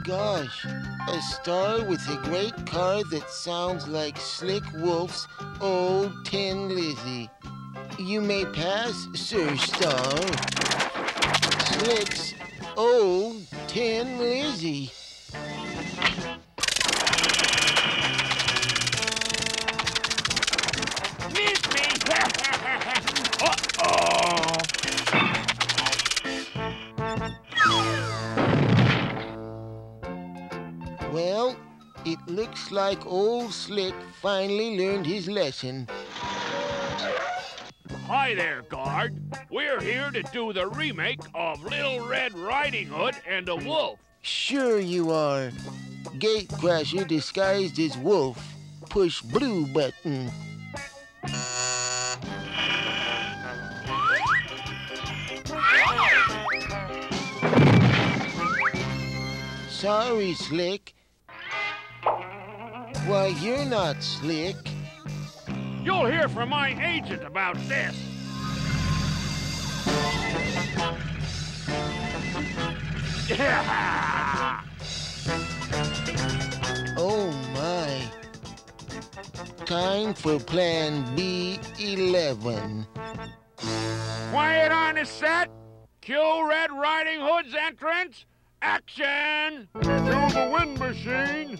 gosh, a star with a great car that sounds like Slick Wolf's Old Tin Lizzie. You may pass, Sir Star. Slick's Old Tin Lizzie. Miss me! Uh-oh! Well, it looks like old Slick finally learned his lesson. Hi there, guard. We're here to do the remake of Little Red Riding Hood and the Wolf. Sure you are. Gatecrasher disguised as wolf. Push blue button. Sorry, Slick. Why, you're not Slick. You'll hear from my agent about this. Oh, my. Time for Plan B11. Quiet on the set. Cue Red Riding Hood's entrance. Action! To the wind machine.